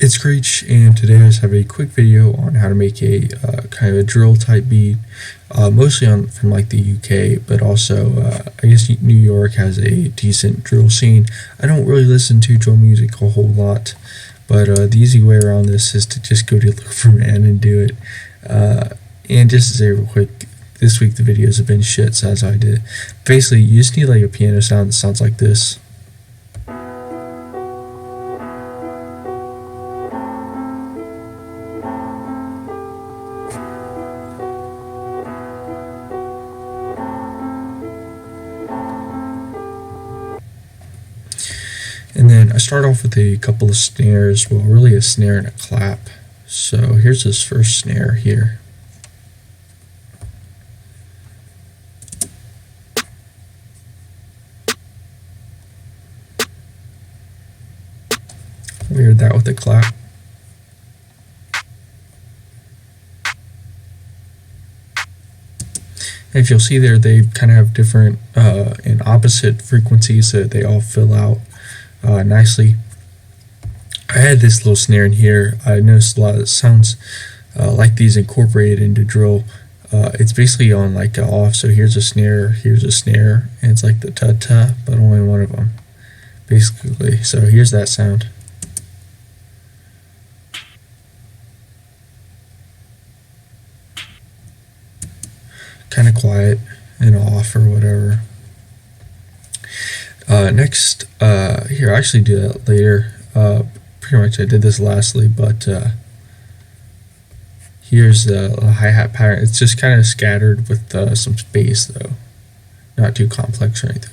It's Screech, and today I just have a quick video on how to make a kind of a drill type beat, mostly from like the UK, but also I guess New York has a decent drill scene. I don't really listen to drill music a whole lot, but the easy way around this is to just go to Look for Man and do it. And just to say real quick, this week the videos have been shit, so that's how I did it. Basically, you just need like a piano sound that sounds like this. And then I start off with a couple of snares, well really a snare and a clap. So here's this first snare here. We heard that with the clap. And if you'll see there, they kind of have different and opposite frequencies that they all fill out nicely. I had this little snare in here. I noticed a lot of it sounds like these incorporated into drill. It's basically on like an off, so here's a snare, and it's like the ta-ta, but only one of them, basically. So here's that sound. Kind of quiet and off or whatever. Next, here I actually do that later. Pretty much I did this lastly, but here's the hi-hat pattern. It's just kind of scattered with some space though, not too complex or anything.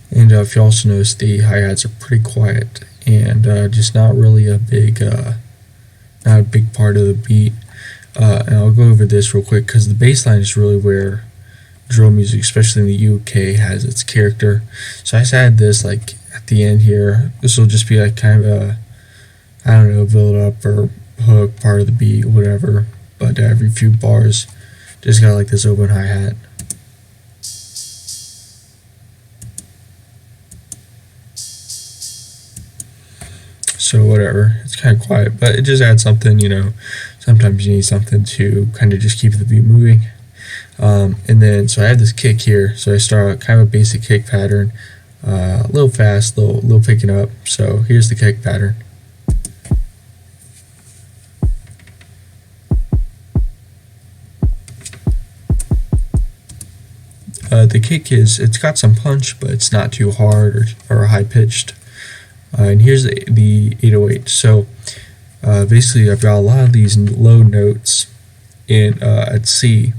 And if you also notice, the hi-hats are pretty quiet and just not really a big, not a big part of the beat. And I'll go over this real quick because the bass line is really where drill music, especially in the UK, has its character. So I just add this like at the end here. This will just be like kind of a, I don't know, build up or hook part of the beat, whatever. But every few bars, just got like this open hi-hat. So whatever, it's kind of quiet, but it just adds something, you know. Sometimes you need something to kind of just keep the beat moving. And then, so I have this kick here. So I start out kind of a basic kick pattern, a little fast, little picking up. So here's the kick pattern. The kick it's got some punch, but it's not too hard or high pitched. And here's the 808. So basically I've got a lot of these low notes in at C,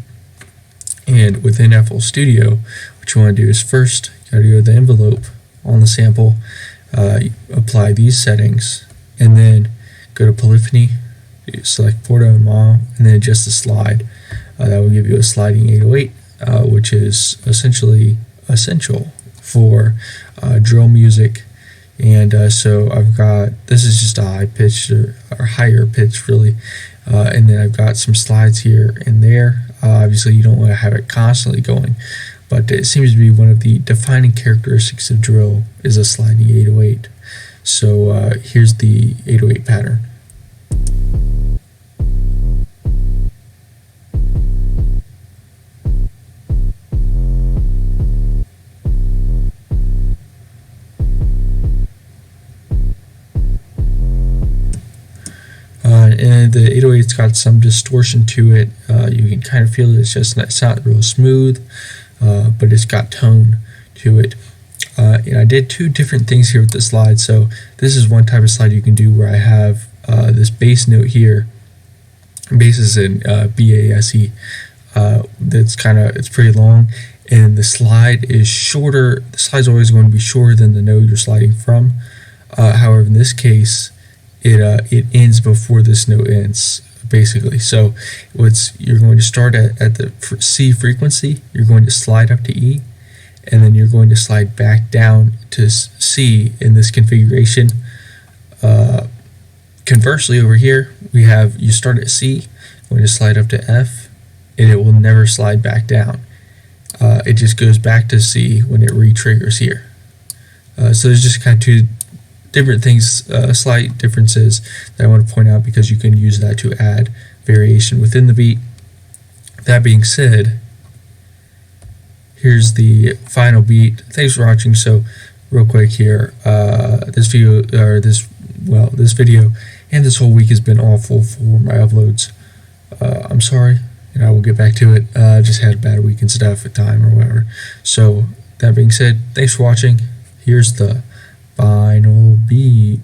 and within FL Studio what you want to do is first you got to go to the envelope on the sample, apply these settings, and then go to polyphony, select Porto and Mono, and then adjust the slide. That will give you a sliding 808, which is essentially essential for drill music. And so I've got, this is just a high pitch or higher pitch really, and then I've got some slides here and there. Obviously you don't want to have it constantly going, but it seems to be one of the defining characteristics of drill is a sliding 808. So here's the 808 pattern. And the 808's got some distortion to it. You can kind of feel it. It's not real smooth, but it's got tone to it. And I did two different things here with the slide. So this is one type of slide you can do where I have this bass note here. Bass is in B-A-S-E. That's it's pretty long, and the slide is shorter. The slide's always going to be shorter than the note you're sliding from. However, in this case, it ends before this note ends, basically. So you're going to start at the C frequency, you're going to slide up to E, and then you're going to slide back down to C in this configuration. Conversely, over here, we have you start at C, going to slide up to F, and it will never slide back down. It just goes back to C when it re-triggers here. So there's just kind of two different things, slight differences that I want to point out because you can use that to add variation within the beat. That being said, here's the final beat. Thanks for watching. So real quick here, this video and this whole week has been awful for my uploads. I'm sorry, and I will get back to it. Just had a bad week and stuff at time or whatever. So that being said, thanks for watching. Here's the final beat.